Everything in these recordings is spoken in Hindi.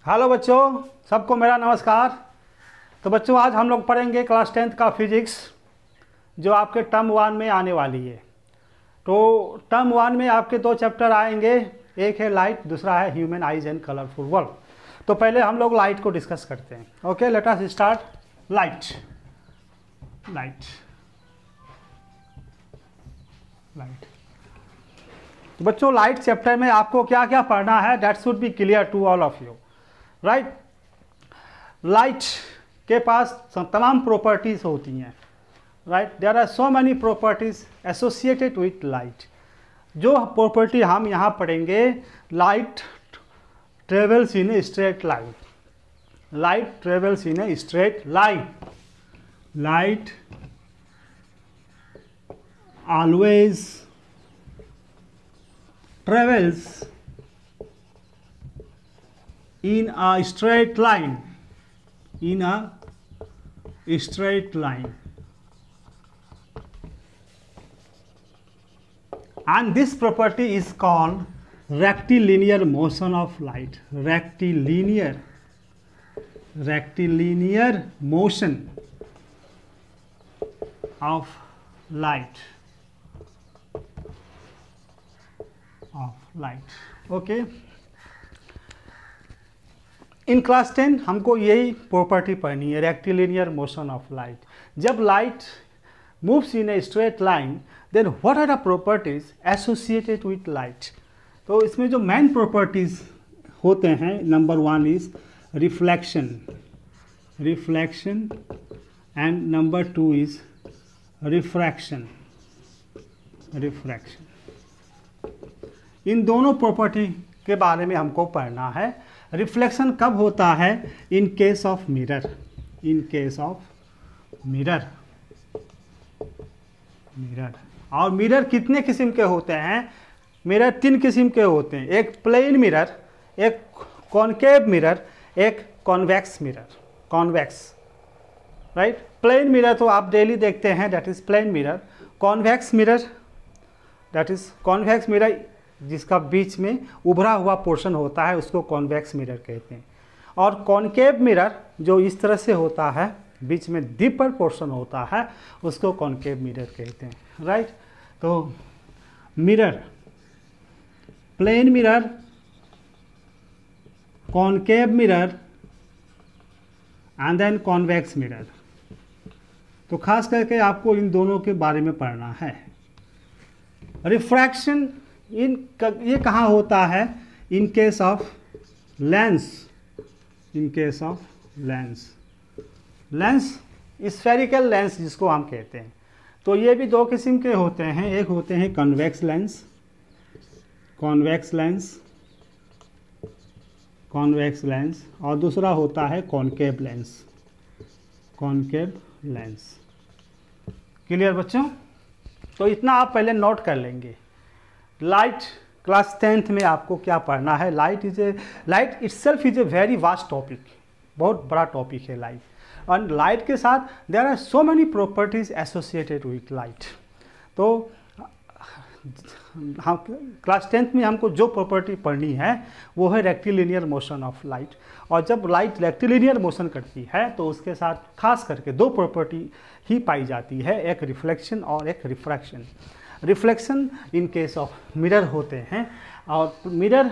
हेलो बच्चों, सबको मेरा नमस्कार। तो बच्चों, आज हम लोग पढ़ेंगे क्लास 10th का फिजिक्स, जो आपके टर्म 1 में आने वाली है। तो टर्म 1 में आपके दो चैप्टर आएंगे, एक है लाइट, दूसरा है human eyes and colourful world. तो पहले हम लोग लाइट को डिस्कस करते हैं। Okay, let us start. Light तो बच्चों, लाइट चैप्टर में आपको क्या क्या पढ़ना है, that should be clear to all of you, right. Light के पास तमाम प्रॉपर्टीज होती हैं, right. There are so many properties associated with light. जो प्रॉपर्टी हम यहाँ पढ़ेंगे, light travels in a straight line. Light travels in a straight line. Light always travels in a straight line, and this property is called rectilinear motion of light. Rectilinear motion of light. Okay. In class 10 हमको यही प्रॉपर्टी पढ़नी है, रेक्टिलिनियर मोशन ऑफ लाइट। जब light moves in a straight line, then what are the properties associated with light. तो इसमें जो मेन प्रॉपर्टीज होते हैं, number 1 is reflection, and number 2 is refraction. इन दोनों प्रॉपर्टी के बारे में हमको पढ़ना है। रिफ्लेक्शन कब होता है? इन केस ऑफ मिरर। और मिरर कितने किस्म के होते हैं? मिरर 3 किस्म के होते हैं, एक प्लेन मिरर, एक कॉनकेव मिरर, एक convex mirror. Right. Plane mirror तो आप डेली देखते हैं, that is plane mirror. Convex mirror जिसका बीच में उभरा हुआ पोर्शन होता है, उसको कॉन्वेक्स मिरर कहते हैं। और कॉनकेव मिरर जो इस तरह से होता है, बीच में डीपर पोर्शन होता है, उसको कॉनकेव मिरर कहते हैं, राइट। तो mirror, plane mirror, concave mirror and then convex mirror. तो खास करके आपको इन दोनों के बारे में पढ़ना है। रिफ्रैक्शन ये कहाँ होता है? इन case of lens. Spherical lens जिसको हम कहते हैं। तो ये भी 2 किस्म के होते हैं, एक होते हैं कन्वेक्स लेंस, और दूसरा होता है कॉनकेव लेंस। क्लियर बच्चों? तो इतना आप पहले नोट कर लेंगे। लाइट क्लास 10th में आपको क्या पढ़ना है? Light itself is a very vast topic, बहुत बड़ा टॉपिक है लाइट। और लाइट के साथ there are so many properties associated with light. तो हम क्लास 10th में हमको जो प्रॉपर्टी पढ़नी है वो है रेक्टिलिनियर मोशन ऑफ लाइट। और जब लाइट रेक्टिलिनियर मोशन करती है तो उसके साथ खास करके 2 प्रॉपर्टी ही पाई जाती है, एक रिफ्लेक्शन और एक refraction. Reflection in case of mirror होते हैं, और mirror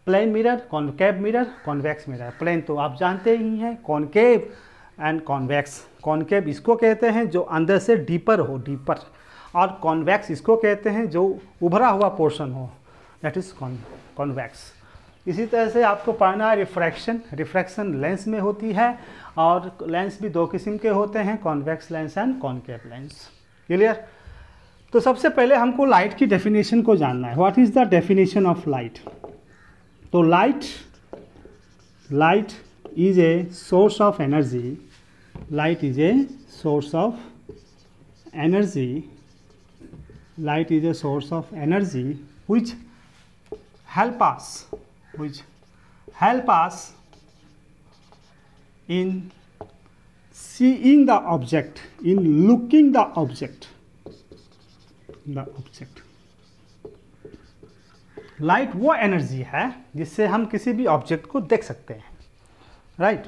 plane mirror, concave mirror, convex mirror. Plane तो आप जानते ही हैं, कॉनकेव एंड कॉन्वेक्स। कॉनकेव इसको कहते हैं जो अंदर से डीपर हो, और कॉन्वेक्स इसको कहते हैं जो उभरा हुआ पोर्शन हो, दैट इज कॉन्वेक्स। इसी तरह से आपको पढ़ना है रिफ्रैक्शन लेंस में होती है, और लेंस भी 2 किस्म के होते हैं, convex lens and concave lens. Clear? तो सबसे पहले हमको लाइट की डेफिनेशन को जानना है। What is the definition of light? तो light is a source of energy. Light is a source of energy which help us in seeing the object, in looking the object. Light वो एनर्जी है जिससे हम किसी भी ऑब्जेक्ट को देख सकते हैं, राइट।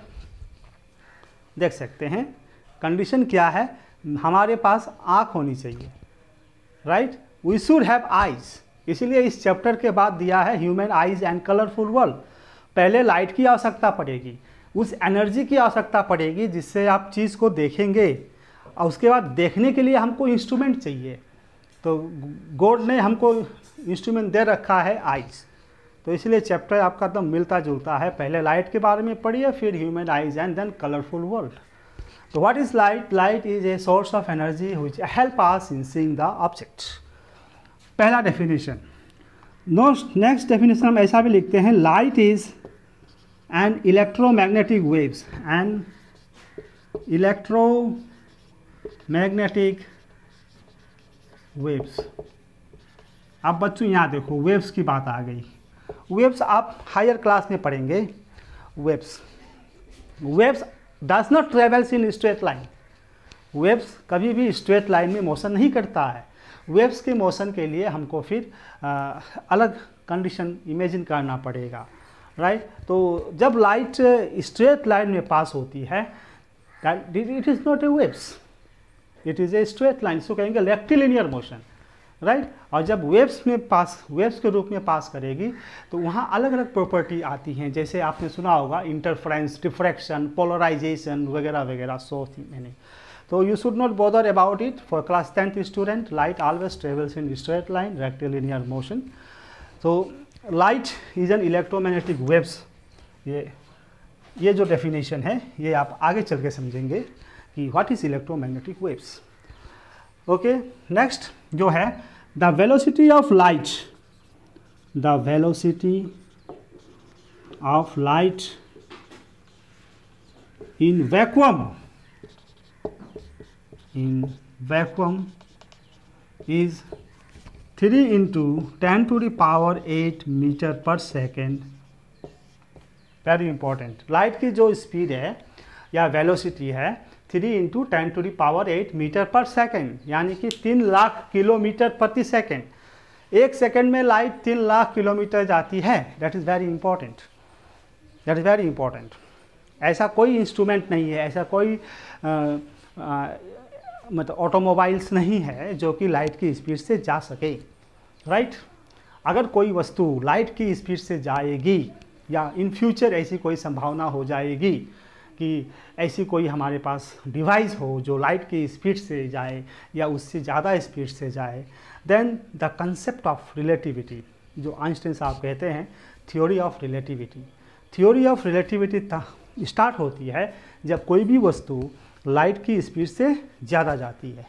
देख सकते हैं कंडीशन क्या है, हमारे पास आँख होनी चाहिए, right. We should have eyes, इसीलिए इस चैप्टर के बाद दिया है human eyes and colourful world. पहले लाइट की आवश्यकता पड़ेगी, उस एनर्जी की आवश्यकता पड़ेगी जिससे आप चीज़ को देखेंगे, और उसके बाद देखने के लिए हमको इंस्ट्रूमेंट चाहिए। तो गॉड ने हमको इंस्ट्रूमेंट दे रखा है आइज, तो इसलिए चैप्टर आपका एकदम मिलता जुलता है। पहले लाइट के बारे में पढ़िए, फिर human eyes and then colourful world. तो what is light? Light is a source of energy which help us in seeing the object. पहला डेफिनेशन। नेक्स्ट डेफिनेशन हम ऐसा भी लिखते हैं, light is an electromagnetic waves, an electromagnetic waves. अब बच्चों यहाँ देखो, वेव्स की बात आ गई। वेव्स आप हायर क्लास में पढ़ेंगे। Waves does not travels in straight line. Waves कभी भी स्ट्रेट लाइन में मोशन नहीं करता है। वेव्स के मोशन के लिए हमको फिर अलग कंडीशन इमेजिन करना पड़ेगा, राइट। तो जब लाइट स्ट्रेट लाइन में पास होती है, it is not a waves, it is a straight line, इसको कहेंगे रेक्टिलिनियर मोशन, राइट। और जब वेव्स के रूप में पास करेगी तो वहाँ अलग अलग प्रॉपर्टी आती हैं, जैसे आपने सुना होगा इंटरफ्रेंस, डिफ्रैक्शन, पोलराइजेशन वगैरह वगैरह, सो मैंने। तो you should not bother about it. For class 10th student, light always travels in straight line, rectilinear motion. So light is an electromagnetic waves. ये जो definition है, ये आप आगे चल के समझेंगे कि what is electromagnetic waves. Okay, next जो है the velocity of light. The velocity of light in vacuum. In vacuum is 3 into 10 to the power 8 metre पर सेकेंड। Very important. लाइट की जो स्पीड है या वेलोसिटी है 3 into 10 to the power 8 metre पर सेकेंड, यानी कि 3 लाख किलोमीटर प्रति सेकेंड। एक सेकेंड में लाइट 3 लाख किलोमीटर जाती है। That is very important, that is very important. ऐसा कोई इंस्ट्रूमेंट नहीं है, ऐसा कोई मतलब ऑटोमोबाइल्स नहीं है जो कि लाइट की स्पीड से जा सके, राइट। अगर कोई वस्तु लाइट की स्पीड से जाएगी या इन फ्यूचर ऐसी कोई संभावना हो जाएगी कि ऐसी कोई हमारे पास डिवाइस हो जो लाइट की स्पीड से जाए या उससे ज़्यादा स्पीड से जाए, then the concept of relativity, जो आइंस्टाइन साहब कहते हैं theory of relativity, theory of relativity start होती है जब कोई भी वस्तु लाइट की स्पीड से ज़्यादा जाती है।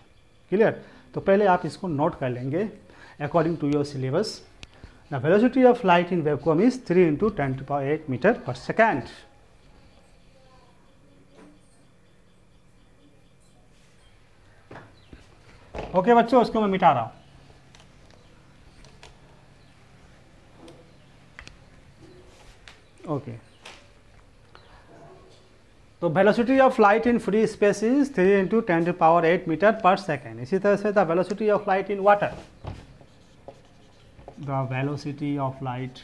क्लियर? तो पहले आप इसको नोट कर लेंगे according to your syllabus. The velocity of light in vacuum is 3 into 10 to power 8 metre पर सेकेंड। ओके बच्चों, उसको मैं मिटा रहा हूं। ओके, तो velocity of light in free space is 3 into 10 to power 8 metre पर सेकेंड। इसी तरह से the velocity of light in water, the velocity of light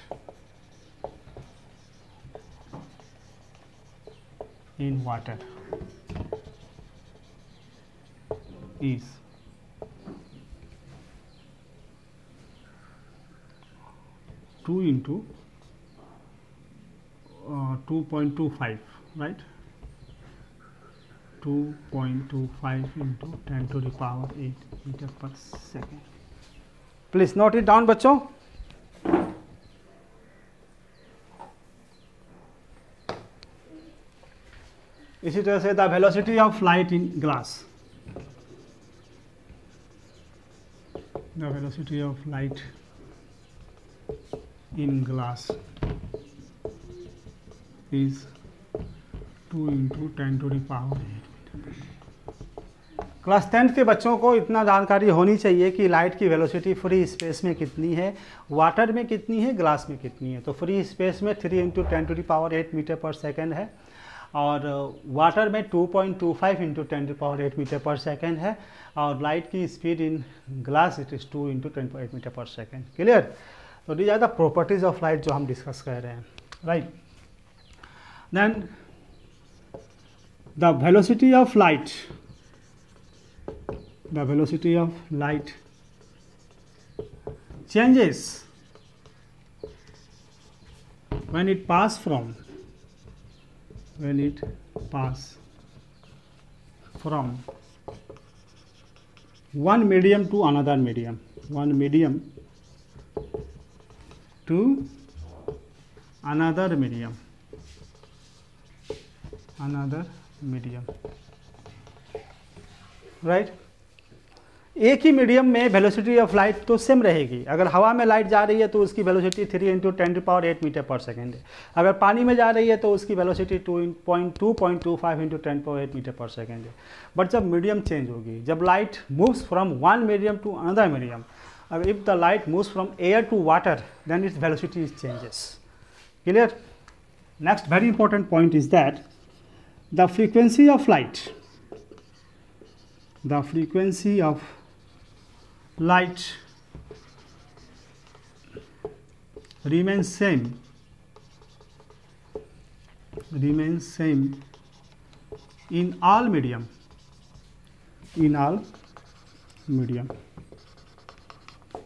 in water is 2 into 2.25, right, 2.25 into 10 to the power 8 metre पर second. Please note it down बच्चों। इसी तरह से the velocity of light in glass, the velocity of light in glass is 2 into 10 to the power 8। Class 10th के बच्चों को इतना जानकारी होनी चाहिए कि लाइट की वेलोसिटी फ्री स्पेस में कितनी है, वाटर में कितनी है, ग्लास में कितनी है। तो फ्री स्पेस में 3 into 10 to the power 8 metre पर सेकेंड है, और वाटर में 2.25 इंटू 10 टू पावर 8 मीटर पर सेकेंड है, और लाइट की speed in glass it is 2 into 10 power 8 metre पर सेकेंड। क्लियर? तो these are the properties of light जो हम डिस्कस कर रहे हैं, right. Then the velocity of light changes when it pass from one medium to another medium, to another medium, right. एक ही मीडियम में वेलोसिटी ऑफ लाइट तो सेम रहेगी। अगर हवा में लाइट जा रही है तो उसकी वेलोसिटी 3 × 10⁸ मीटर पर सेकेंड है। अगर पानी में जा रही है तो उसकी वेलोसिटी 2.25 × 10⁸ मीटर पर सेकेंड है। बट जब मीडियम चेंज होगी, जब light moves from one medium to another medium, if the light moves from air to water, then its velocity changes. Clear? Next very important point is that the frequency of light remains same in all medium.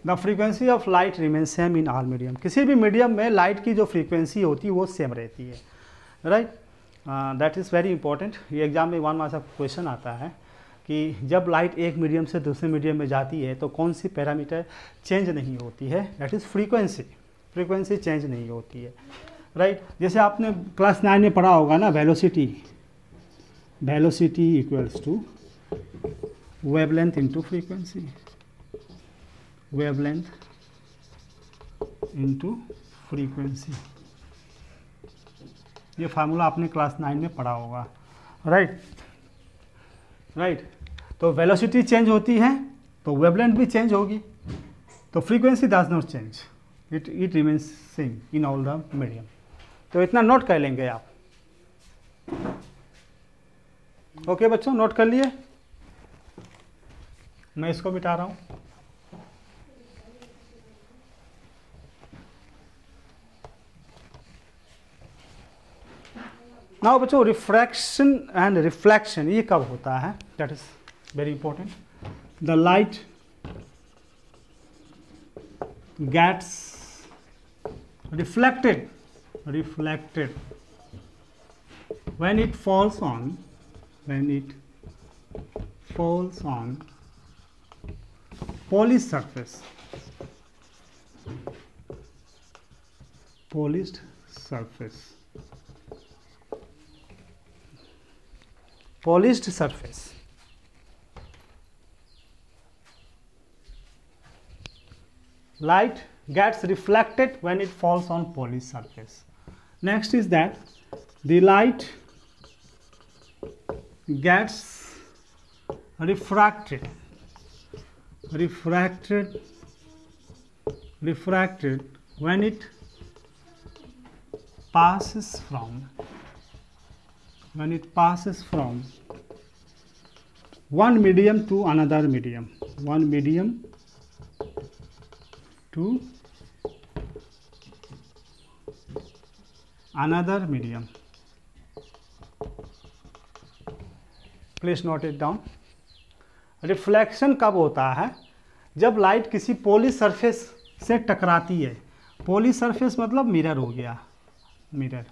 The frequency of light remains same in all medium. किसी भी मीडियम में लाइट की जो फ्रीक्वेंसी होती है वो सेम रहती है, right. That is very important. ये एग्जाम में 1 मार्क्स का क्वेश्चन आता है कि जब लाइट एक मीडियम से दूसरे मीडियम में जाती है तो कौन सी पैरामीटर चेंज नहीं होती है, दैट इज़ फ्रीक्वेंसी चेंज नहीं होती है, राइट। जैसे आपने क्लास 9 में पढ़ा होगा ना, velocity equals to wavelength into frequency, wavelength into frequency। ये फार्मूला आपने क्लास 9 में पढ़ा होगा, राइट। तो वेलोसिटी चेंज होती है तो वेवलेंथ भी चेंज होगी, तो frequency does not change, it remains same in all the medium. तो इतना नोट कर लेंगे आप। ओके बच्चों, नोट कर लिए? मैं इसको मिटा रहा हूँ। नाउ बच्चों, रिफ्रैक्शन एंड रिफ्लेक्शन ये कब होता है, that is very important. The light gets reflected when it falls on polished surface, light gets reflected when it falls on polished surface. Next is that the light gets refracted when it passes from one medium to another medium, to another medium. Please note it down. Reflection कब होता है? जब लाइट किसी पॉलिश सरफेस से टकराती है। पॉलिश सरफेस मतलब मिरर हो गया, मिरर।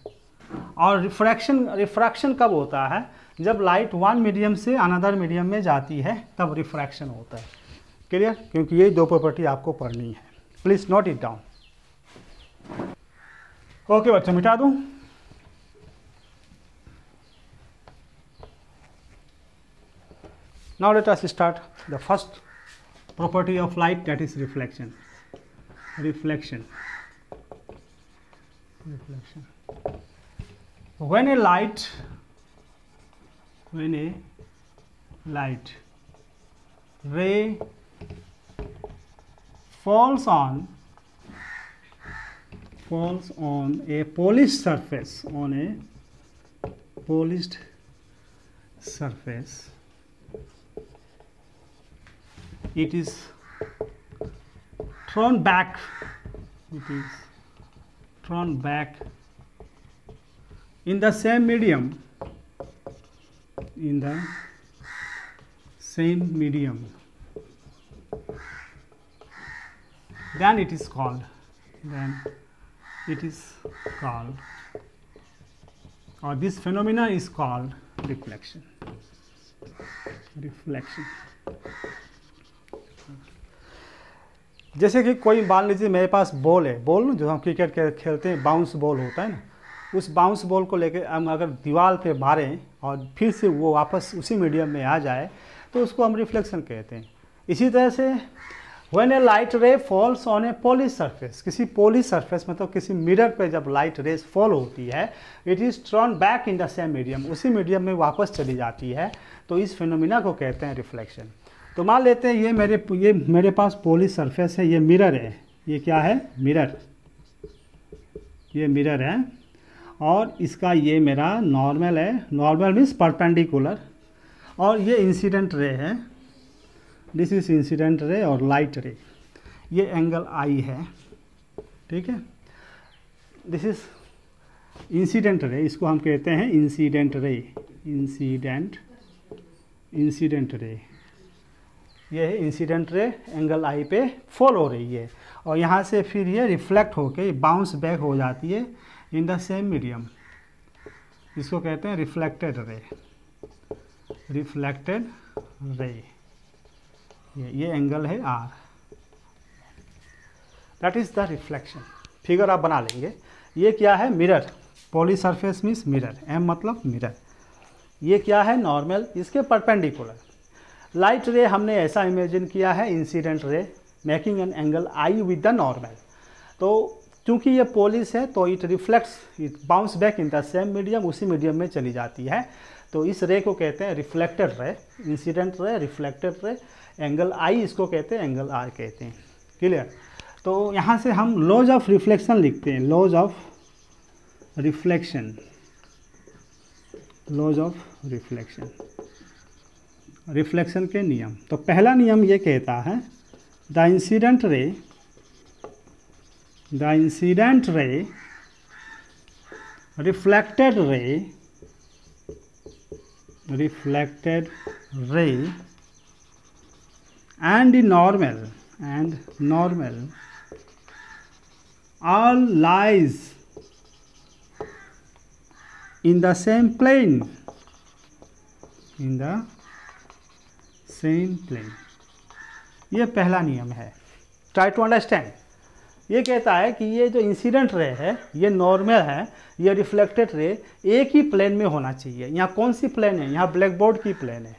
और रिफ्रैक्शन कब होता है? जब लाइट वन मीडियम से अनदर मीडियम में जाती है, तब रिफ्रैक्शन होता है। क्लियर? क्योंकि ये दो प्रॉपर्टी आपको पढ़नी है। Please note it down. Okay बच्चों, मिटा दूं? Now let us start the first property of light, that is reflection. When a light ray falls on a polished surface, it is thrown back in the same medium in the same medium, then it is called, or this phenomena is called reflection. जैसे कि कोई मान लीजिए मेरे पास बॉल है, बॉल जो हम क्रिकेट खेलते हैं, बाउंस बॉल होता है ना, उस बाउंस बॉल को लेकर हम अगर दीवार पे मारें और फिर से वो वापस उसी मीडियम में आ जाए तो उसको हम रिफ्लेक्शन कहते हैं। इसी तरह से व्हेन ए लाइट रे falls on A polish surface, किसी पॉलिश सरफेस मतलब किसी मिरर पे जब लाइट रेज फॉल होती है, it is turn back in the same medium, उसी मीडियम में वापस चली जाती है, तो इस फिनोमिना को कहते हैं रिफ्लेक्शन। तो मान लेते हैं ये मेरे पास पॉलिश सरफेस है, ये मिरर है, ये क्या है, मिरर, ये मिरर है, और इसका ये मेरा नॉर्मल है, नॉर्मल मीन्स परपेंडिकुलर, और ये इंसिडेंट रे है, दिस इज इंसिडेंट रे और लाइट रे, ये एंगल आई है, ठीक है, दिस इज इंसिडेंट रे, इसको हम कहते हैं इंसिडेंट रे, इंसिडेंट रे, ये है इंसिडेंट रे, एंगल आई पे फॉल हो रही है, और यहाँ से फिर ये रिफ्लेक्ट होके बाउंस बैक हो जाती है इन द सेम मीडियम, इसको कहते हैं रिफ्लेक्टेड रे, ये एंगल है R, that is the reflection. Figure आप बना लेंगे। ये क्या है, mirror, poly surface means mirror, M मतलब मिरर, ये क्या है, नॉर्मल, इसके परपेंडिकुलर। लाइट रे हमने ऐसा इमेजिन किया है, incident ray making an angle I with the normal, तो क्योंकि ये पॉलिश है तो it reflects, it bounce back in the same medium, उसी मीडियम में चली जाती है, तो इस रे को कहते हैं reflected ray, incident ray, reflected ray, angle आई इसको कहते हैं, एंगल आर कहते हैं, क्लियर। तो यहाँ से हम लॉज ऑफ रिफ्लेक्शन लिखते हैं, लॉज ऑफ रिफ्लेक्शन, रिफ्लेक्शन के नियम। तो पहला नियम ये कहता है the incident ray, reflected ray and normal all lies in the same plane, ये पहला नियम है। Try to understand. ये कहता है कि ये जो इंसिडेंट रे है, ये नॉर्मल है, ये रिफ्लेक्टेड रे एक ही प्लेन में होना चाहिए। यहाँ कौन सी प्लेन है, यहाँ ब्लैकबोर्ड की प्लेन है,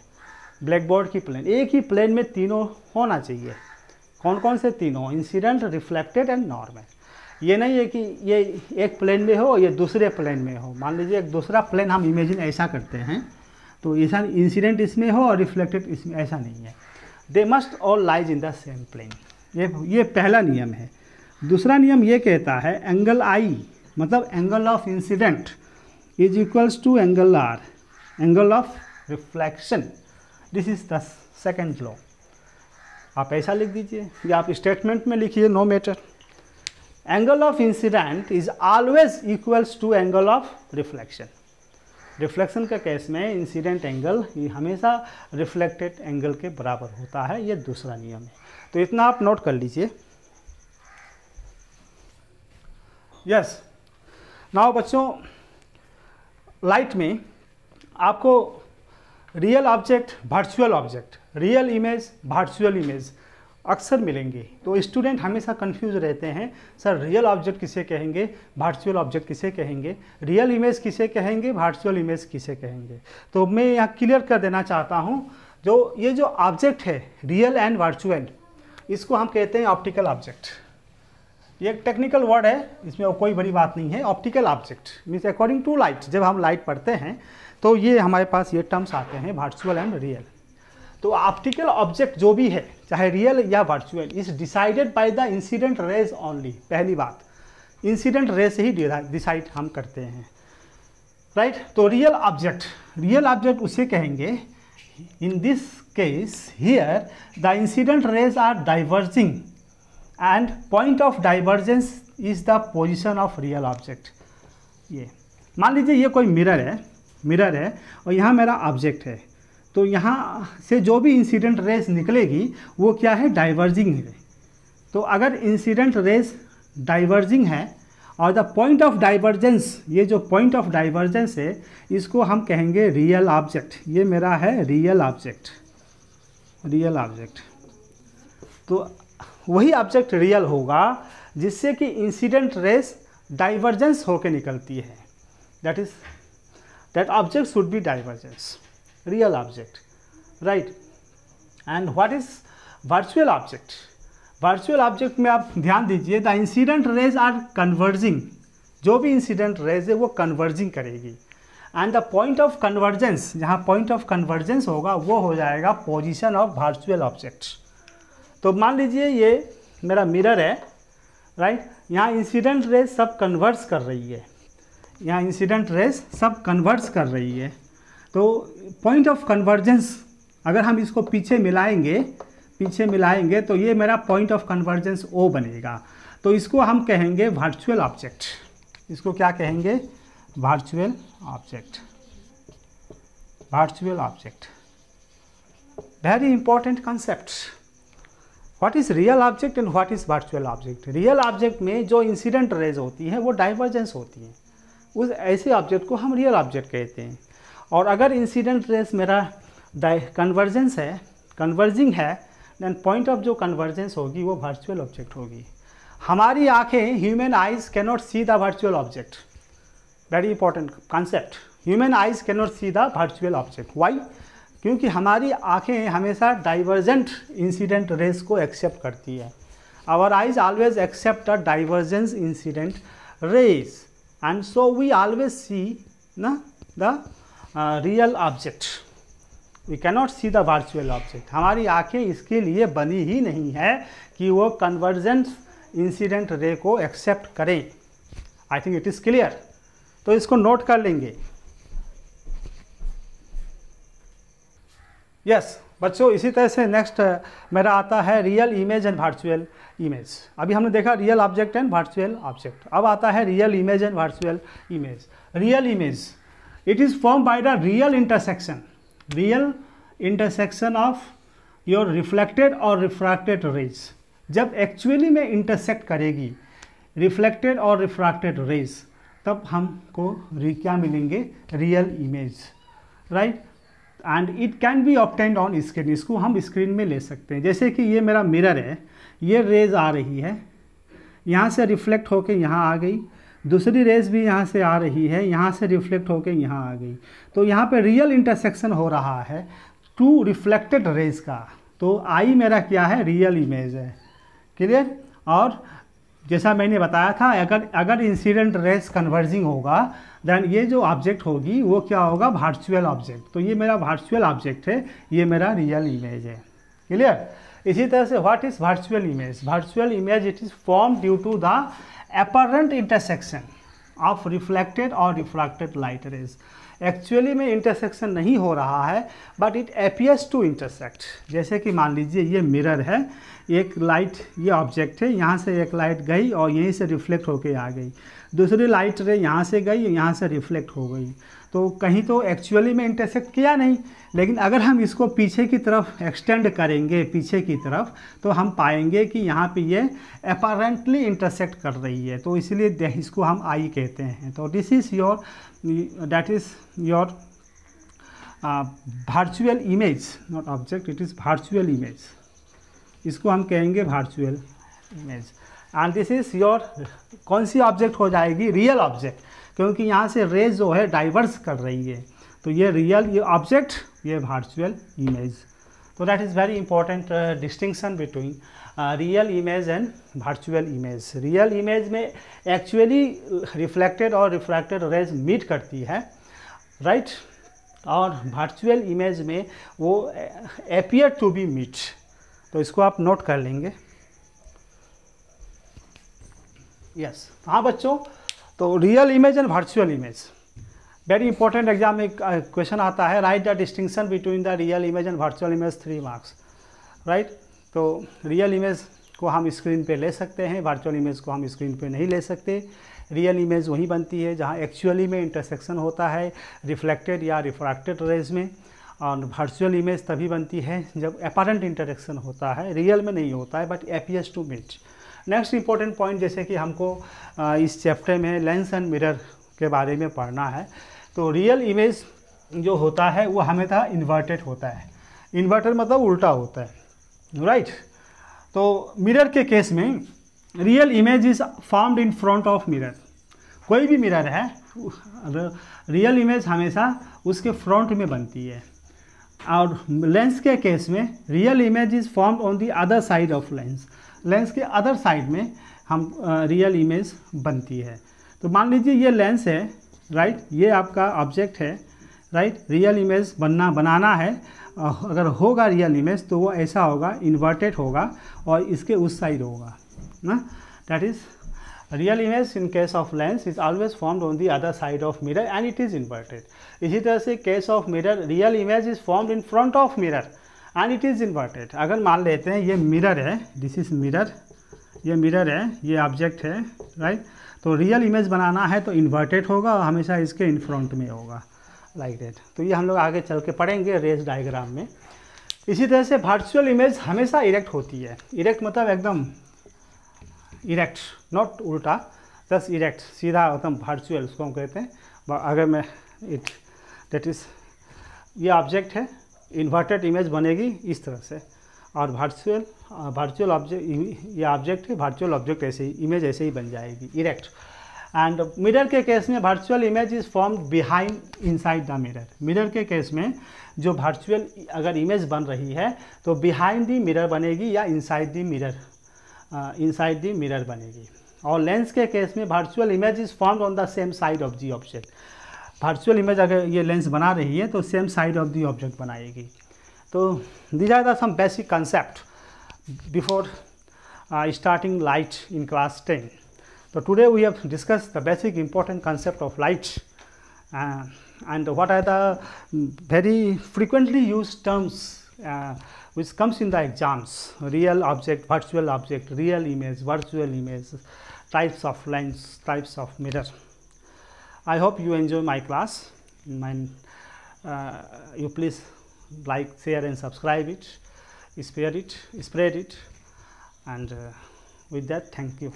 ब्लैकबोर्ड की प्लेन, एक ही प्लेन में तीनों होना चाहिए। कौन कौन से तीनों, इंसिडेंट, रिफ्लेक्टेड एंड नॉर्मल। ये नहीं है कि ये एक प्लेन में हो, ये दूसरे प्लेन में हो। मान लीजिए एक दूसरा प्लेन हम इमेजिन ऐसा करते हैं, तो ऐसा इंसिडेंट इसमें हो और रिफ्लेक्टेड इसमें, ऐसा नहीं है। They must all lies in the same plane, ये पहला नियम है। दूसरा नियम ये कहता है एंगल आई मतलब angle of incident is equals to angle R, angle of reflection. This is the second law. आप ऐसा लिख दीजिए या आप स्टेटमेंट में लिखिए, no matter. Angle of incident is always equals to angle of reflection. Reflection के केस में इंसिडेंट एंगल ये हमेशा रिफ्लेक्टेड एंगल के बराबर होता है, ये दूसरा नियम है। तो इतना आप नोट कर लीजिए। यस, नाउ बच्चों, लाइट में आपको real object, virtual object, real image, virtual image अक्सर मिलेंगे। तो स्टूडेंट हमेशा कंफ्यूज रहते हैं, सर रियल ऑब्जेक्ट किसे कहेंगे, वर्चुअल ऑब्जेक्ट किसे कहेंगे, रियल इमेज किसे कहेंगे, वर्चुअल इमेज किसे कहेंगे। तो मैं यहाँ क्लियर कर देना चाहता हूँ, ये जो ऑब्जेक्ट है रियल एंड वर्चुअल, इसको हम कहते हैं ऑप्टिकल ऑब्जेक्ट। ये एक टेक्निकल वर्ड है, इसमें कोई बड़ी बात नहीं है। Optical object means according to light, जब हम लाइट पढ़ते हैं तो ये हमारे पास ये टर्म्स आते हैं, वर्चुअल एंड रियल। तो ऑप्टिकल ऑब्जेक्ट जो भी है, चाहे रियल या virtual, is decided by the incident raise only. पहली बात, इंसिडेंट रे से ही डिसाइड हम करते हैं, राइट। तो रियल ऑब्जेक्ट उसे कहेंगे, in this case here the incident rays are diverging and point of divergence is the position of real object. ये मान लीजिए ये कोई मिरर है, मिरर है और यहाँ मेरा ऑब्जेक्ट है, तो यहाँ से जो भी इंसिडेंट रेस निकलेगी वो क्या है, डाइवर्जिंग है। तो अगर इंसिडेंट रेस डाइवर्जिंग है और द पॉइंट ऑफ डाइवर्जेंस, ये जो पॉइंट ऑफ डाइवर्जेंस है इसको हम कहेंगे रियल ऑब्जेक्ट। ये मेरा है रियल ऑब्जेक्ट, रियल ऑब्जेक्ट। तो वही ऑब्जेक्ट रियल होगा जिससे कि इंसिडेंट रेस डाइवर्जेंस होके निकलती है। That object should be divergence, real object, right. And what is virtual object? Virtual object में आप ध्यान दीजिए, the incident rays are converging, जो भी इंसिडेंट रेज है वो कन्वर्जिंग करेगी। And the point of convergence, जहाँ पॉइंट ऑफ कन्वर्जेंस होगा वो हो जाएगा पोजीशन ऑफ वर्चुअल ऑब्जेक्ट। तो मान लीजिए ये मेरा मिरर है, राइट। यहाँ इंसिडेंट रेज सब कन्वर्स कर रही है, यहाँ इंसिडेंट रेज सब कन्वर्स कर रही है। तो पॉइंट ऑफ कन्वर्जेंस अगर हम इसको पीछे मिलाएंगे तो ये मेरा पॉइंट ऑफ कन्वर्जेंस O बनेगा। तो इसको हम कहेंगे वर्चुअल ऑब्जेक्ट। इसको क्या कहेंगे, virtual object, virtual object. Very important concept. What is real object and what is virtual object? Real object में जो इंसिडेंट रेज होती है वो डाइवर्जेंस होती है, उस ऐसे ऑब्जेक्ट को हम रियल ऑब्जेक्ट कहते हैं। और अगर इंसिडेंट रेज मेरा कन्वर्जेंस है, कन्वर्जिंग है, देन पॉइंट ऑफ जो कन्वर्जेंस होगी वो वर्चुअल ऑब्जेक्ट होगी। हमारी आंखें, human eyes can not see the virtual object. Very important concept. Human eyes can not see the virtual object. Why? क्योंकि हमारी आंखें हमेशा डाइवर्जेंट इंसिडेंट रेज को एक्सेप्ट करती है। Our eyes always accept the divergence incident rays and so we always see the real object. We cannot see the virtual object. हमारी आंखें इसके लिए बनी ही नहीं है कि वो कन्वर्जेंट इंसिडेंट रे को एक्सेप्ट करें। I think it is clear. तो इसको नोट कर लेंगे। यस बच्चों, इसी तरह से नेक्स्ट मेरा आता है real image and virtual image. अभी हमने देखा real object and virtual object. अब आता है real image and virtual image. Real image, it is form by the real intersection of your reflected और रिफ्रैक्टेड रेज। जब एक्चुअली में इंटरसेक्ट करेगी रिफ्लेक्टेड और रिफ्रैक्टेड रेज, तब हमको क्या मिलेंगे, real image, right. And it can be obtained on screen. इसको हम स्क्रीन में ले सकते हैं। जैसे कि ये मेरा मिरर है, ये रेज आ रही है, यहाँ से रिफ्लेक्ट होके यहाँ आ गई, दूसरी रेज भी यहाँ से आ रही है, यहाँ से रिफ्लेक्ट होके यहाँ आ गई। तो यहाँ पे रियल इंटरसेक्शन हो रहा है टू रिफ्लेक्टेड रेज का। तो आई मेरा क्या है, रियल इमेज है। क्लियर? और जैसा मैंने बताया था, अगर इंसिडेंट रेज कन्वर्जिंग होगा देन ये जो ऑब्जेक्ट होगी वो क्या होगा, वर्चुअल ऑब्जेक्ट। तो ये मेरा वर्चुअल ऑब्जेक्ट है, ये मेरा रियल इमेज है। क्लियर? इसी तरह से what is virtual image? Virtual image it is form due to the apparent intersection of reflected और refracted light rays। एक्चुअली में इंटरसेक्शन नहीं हो रहा है but it appears to intersect. जैसे कि मान लीजिए ये मिरर है, एक लाइट, ये ऑब्जेक्ट है, यहाँ से एक लाइट गई और यहीं से रिफ्लेक्ट होके आ गई, दूसरी लाइट रे यहाँ से गई, यहाँ से रिफ्लेक्ट हो गई। तो कहीं तो एक्चुअली में इंटरसेक्ट किया नहीं, लेकिन अगर हम इसको पीछे की तरफ एक्सटेंड करेंगे, पीछे की तरफ, तो हम पाएंगे कि यहाँ पे ये अपैरेंटली इंटरसेक्ट कर रही है। तो इसलिए इसको हम आई कहते हैं। तो this is your, that is your virtual image, not object, it is virtual image. इसको हम कहेंगे virtual image. And this is your, कौन सी ऑब्जेक्ट हो जाएगी, रियल ऑब्जेक्ट, क्योंकि यहाँ से रेज जो है डाइवर्स कर रही है। तो ये रियल, ये ऑब्जेक्ट, ये वर्चुअल इमेज। तो that is very important distinction between real image and virtual image. Real image में एक्चुअली रिफ्लेक्टेड और रिफ्रैक्टेड रेज मीट करती है, राइट, और वर्चुअल इमेज में वो अपीयर टू बी मीट। तो इसको आप नोट कर लेंगे। यस हाँ बच्चों, तो real image and virtual image very important. Exam में क्वेश्चन आता है, right the distinction between the real image and virtual image, 3 marks, right. तो रियल इमेज को हम स्क्रीन पे ले सकते हैं, वर्चुअल इमेज को हम स्क्रीन पे नहीं ले सकते। रियल इमेज वहीं बनती है जहाँ एक्चुअली में इंटरसेक्शन होता है रिफ्लेक्टेड या रिफ्रैक्टेड रेज में, और वर्चुअल इमेज तभी बनती है जब अपैरेंट इंटरेक्शन होता है, रियल में नहीं होता है but appears to meet. Next important point, जैसे कि हमको इस चैप्टर में लेंस एंड मिरर के बारे में पढ़ना है, तो रियल इमेज जो होता है वो हमेशा इन्वर्टेड होता है। इन्वर्टेड मतलब उल्टा होता है, राइट। तो मिरर के केस में real image is formed in front of mirror. कोई भी मिरर है, रियल इमेज हमेशा उसके फ्रंट में बनती है, और लेंस के केस में real image is formed on the other side of lens. Lens के अदर साइड में हम रियल इमेज बनती है। तो मान लीजिए ये लेंस है, राइट, ये आपका ऑब्जेक्ट है, राइट। रियल इमेज बनाना है, अगर होगा रियल इमेज तो वो ऐसा होगा, इन्वर्टेड होगा और इसके उस साइड होगा ना, that is real image in case of lens is always formed on the other side of mirror and it is inverted. इसी तरह से case of mirror real image is formed in front of mirror and it is inverted. अगर मान लेते हैं ये मिरर है, दिस इज मिरर, ये मिरर है, ये ऑब्जेक्ट है, राइट। तो रियल इमेज बनाना है तो इन्वर्टेड होगा और हमेशा इसके इन फ्रंट में होगा, लाइक दैट। तो ये हम लोग आगे चल के पढ़ेंगे रेज डायग्राम में। इसी तरह से वर्चुअल इमेज हमेशा इरेक्ट होती है। इरेक्ट मतलब एकदम इरेक्ट, नॉट उल्टा, जस्ट इरेक्ट, सीधा एकदम वर्चुअल उसको हम कहते हैं। अगर मैं दैट इज ये ऑब्जेक्ट है, इन्वर्टेड इमेज बनेगी इस तरह से, और वर्चुअल ऑब्जेक्ट, ये ऑब्जेक्ट है, वर्चुअल ऑब्जेक्ट ऐसे ही, इमेज ऐसे ही बन जाएगी, इरेक्ट। एंड मिरर के केस में virtual image is formed behind inside the mirror. Mirror के केस में जो वर्चुअल अगर इमेज बन रही है तो बिहाइंड द मिरर बनेगी या inside the mirror, inside the mirror बनेगी। और लेंस के केस में virtual image is formed on the same side of the object. Virtual image अगर ये लेंस बना रही है तो same side of the object बनाएगी। तो these are the some basic concept before starting light in class 10. So today we have discussed the basic important concept of light and what are the very frequently used terms which comes in the exams: real object, virtual object, real image, virtual image, types of lens, types of mirror. I hope you enjoy my class. You please like, share and subscribe it, spread it, and with that, thank you.